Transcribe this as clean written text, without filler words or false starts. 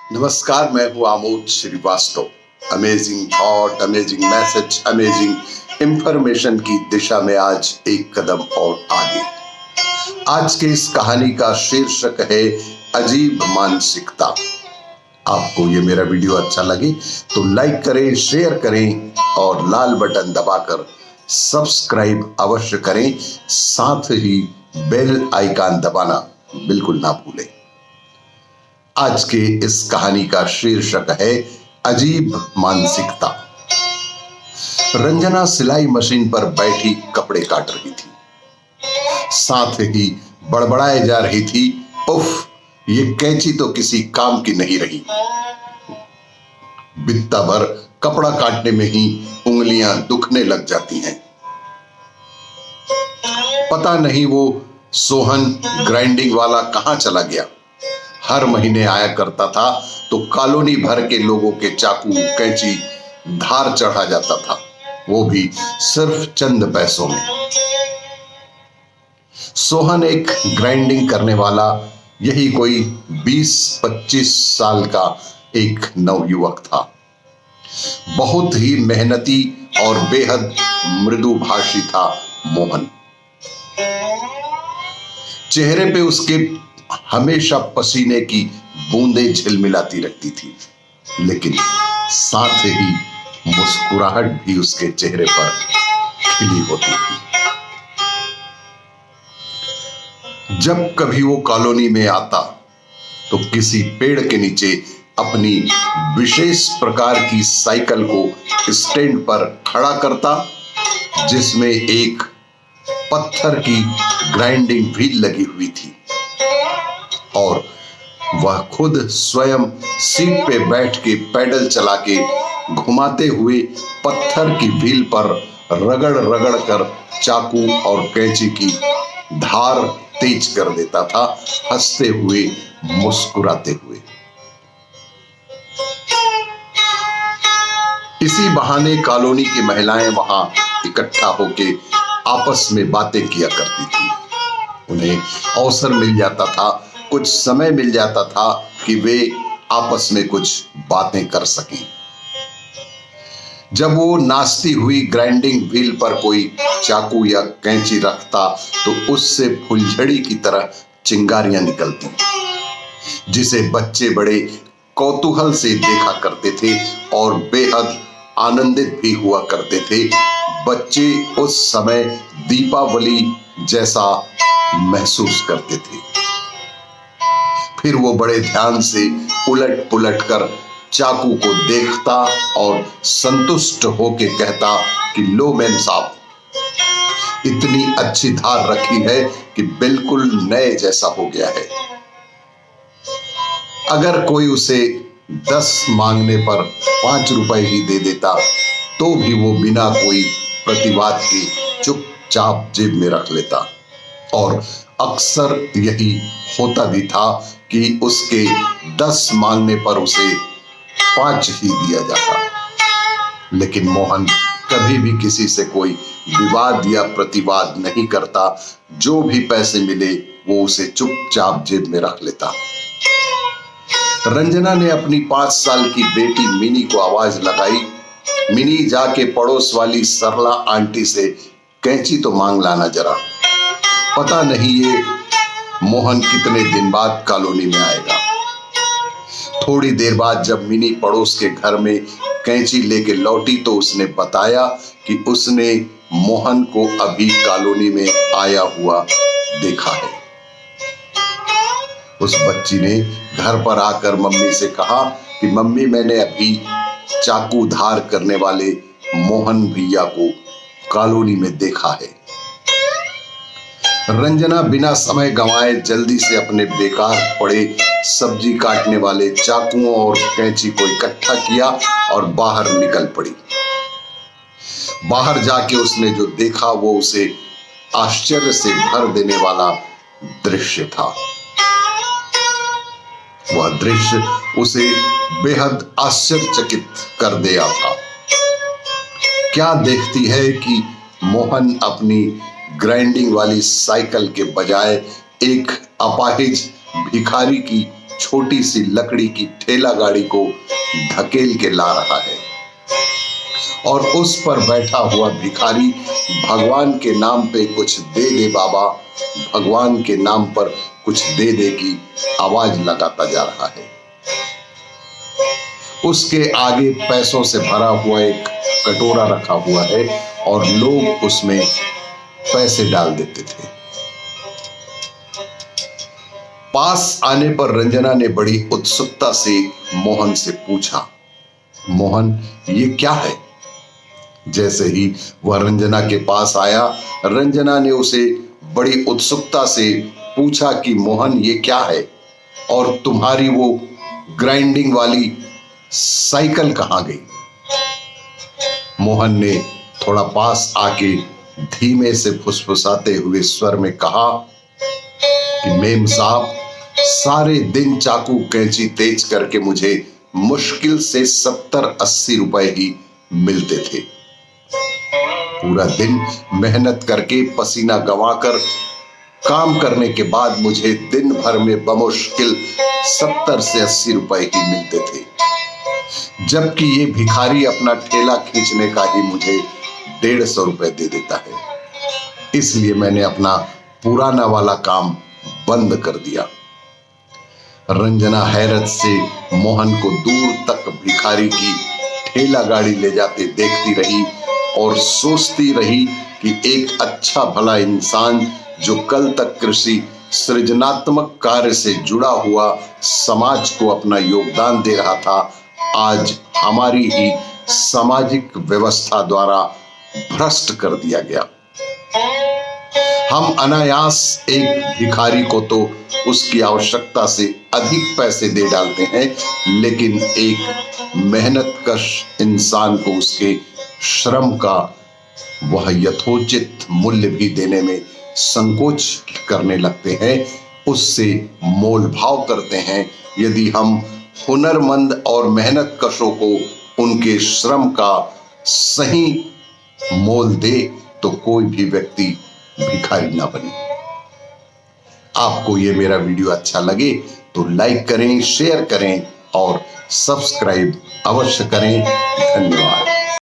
नमस्कार, मैं हूं Amod Shrivastava. Amazing thought, amazing message, amazing information की दिशा में आज एक कदम और आगे। आज के इस कहानी का शीर्षक है अजीब मानसिकता। आपको ये मेरा वीडियो अच्छा लगे तो लाइक करें, शेयर करें और लाल बटन दबाकर सब्सक्राइब अवश्य करें। साथ ही बेल आइकन दबाना बिल्कुल ना भूलें। आज के इस कहानी का शीर्षक है अजीब मानसिकता। रंजना सिलाई मशीन पर बैठी कपड़े काट रही थी। साथ ही बड़बड़ाए जा रही थी, उफ, ये कैंची तो किसी काम की नहीं रही। बित्ता भर कपड़ा काटने में ही उंगलियां दुखने लग जाती हैं। पता नहीं वो सोहन ग्राइंडिंग वाला कहां चला गया। हर महीने आया करता था तो कॉलोनी भर के लोगों के चाकू कैंची धार चढ़ा जाता था, वो भी सिर्फ चंद पैसों में। सोहन एक ग्राइंडिंग करने वाला, यही कोई 20-25 साल का एक नवयुवक था। बहुत ही मेहनती और बेहद मृदुभाषी था मोहन। चेहरे पे उसके हमेशा पसीने की बूंदें झिलमिलाती रहती थी, लेकिन साथ ही मुस्कुराहट भी उसके चेहरे पर खिली होती थी। जब कभी वो कॉलोनी में आता तो किसी पेड़ के नीचे अपनी विशेष प्रकार की साइकिल को स्टैंड पर खड़ा करता, जिसमें एक पत्थर की ग्राइंडिंग व्हील लगी हुई थी, और वह खुद स्वयं सीट पे बैठ के पैडल चला के घुमाते हुए पत्थर की व्हील पर रगड़ रगड़ कर चाकू और कैंची की धार तेज कर देता था, हंसते हुए, मुस्कुराते हुए। इसी बहाने कॉलोनी की महिलाएं वहां इकट्ठा होके आपस में बातें किया करती थी। उन्हें अवसर मिल जाता था, कुछ समय मिल जाता था कि वे आपस में कुछ बातें कर सकें। जब वो नाचती हुई ग्राइंडिंग व्हील पर कोई चाकू या कैंची रखता तो उससे फुलझड़ी की तरह चिंगारियां निकलती, जिसे बच्चे बड़े कौतूहल से देखा करते थे और बेहद आनंदित भी हुआ करते थे। बच्चे उस समय दीपावली जैसा महसूस करते थे। फिर वो बड़े ध्यान से उलट पुलट कर चाकू को देखता और संतुष्ट होके कहता कि लो मैम साहब, इतनी अच्छी धार रखी है कि बिल्कुल नए जैसा हो गया है। अगर कोई उसे 10 मांगने पर 5 रुपए ही दे देता तो भी वो बिना कोई प्रतिवाद के चुपचाप जेब में रख लेता, और अक्सर यही होता भी था कि उसके 10 मांगने पर उसे 5 ही दिया जाता। लेकिन मोहन कभी भी किसी से कोई विवाद या प्रतिवाद नहीं करता। जो भी पैसे मिले वो उसे चुपचाप जेब में रख लेता। रंजना ने अपनी 5 साल की बेटी मिनी को आवाज लगाई, मिनी, जाके पड़ोस वाली सरला आंटी से कैंची तो मांग लाना जरा। पता नहीं ये मोहन कितने दिन बाद कॉलोनी में आएगा। थोड़ी देर बाद जब मिनी पड़ोस के घर में कैंची लेके लौटी तो उसने बताया कि उसने मोहन को अभी कॉलोनी में आया हुआ देखा है। उस बच्ची ने घर पर आकर मम्मी से कहा कि मम्मी, मैंने अभी चाकू धार करने वाले मोहन भैया को कॉलोनी में देखा है। रंजना बिना समय गंवाए जल्दी से अपने बेकार पड़े सब्जी काटने वाले चाकुओं और कैंची को इकट्ठा किया और बाहर निकल पड़ी। बाहर जाके उसने जो देखा वो उसे आश्चर्य से भर देने वाला दृश्य था। वह दृश्य उसे बेहद आश्चर्यचकित कर दिया था। क्या देखती है कि मोहन अपनी ग्राइंडिंग वाली साइकिल के बजाय एक अपाहिज भिखारी की छोटी सी लकड़ी की ठेला गाड़ी को धकेल के ला रहा है और उस पर बैठा हुआ भिखारी भगवान के नाम पे कुछ दे दे बाबा, भगवान के नाम पर कुछ दे दे की आवाज लगाता जा रहा है। उसके आगे पैसों से भरा हुआ एक कटोरा रखा हुआ है और लोग उसमें पैसे डाल देते थे। पास आने पर रंजना ने बड़ी उत्सुकता से मोहन से पूछा, मोहन ये क्या है? जैसे ही वह रंजना के पास आया, रंजना ने उसे बड़ी उत्सुकता से पूछा कि मोहन ये क्या है और तुम्हारी वो ग्राइंडिंग वाली साइकिल कहां गई? मोहन ने थोड़ा पास आके धीमे से फुसफुसाते हुए स्वर में कहा कि मेम साहब, सारे दिन चाकू कैंची तेज करके मुझे मुश्किल से 70-80 रुपए ही मिलते थे। पूरा दिन मेहनत करके पसीना गंवाकर काम करने के बाद मुझे दिन भर में बमुश्किल 70 से 80 रुपए ही मिलते थे, जबकि ये भिखारी अपना ठेला खींचने का ही मुझे 150 रुपए दे देता है। इसलिए मैंने अपना पुराना वाला काम बंद कर दिया। रंजना हैरत से मोहन को दूर तक भिखारी की ठेला गाड़ी ले जाते देखती रही और सोचती रही कि एक अच्छा भला इंसान जो कल तक कृषि सृजनात्मक कार्य से जुड़ा हुआ समाज को अपना योगदान दे रहा था, आज हमारी ही सामाजिक व्यवस्था द्वारा भ्रष्ट कर दिया गया। हम अनायास एक भिखारी को तो उसकी आवश्यकता से अधिक पैसे दे डालते हैं, लेकिन एक मेहनतकश इंसान को उसके श्रम का वह यथोचित मूल्य भी देने में संकोच करने लगते हैं, उससे मोल भाव करते हैं। यदि हम हुनरमंद और मेहनतकशों को उनके श्रम का सही मोल दे तो कोई भी व्यक्ति भिखारी ना बने। आपको ये मेरा वीडियो अच्छा लगे तो लाइक करें, शेयर करें और सब्सक्राइब अवश्य करें। धन्यवाद।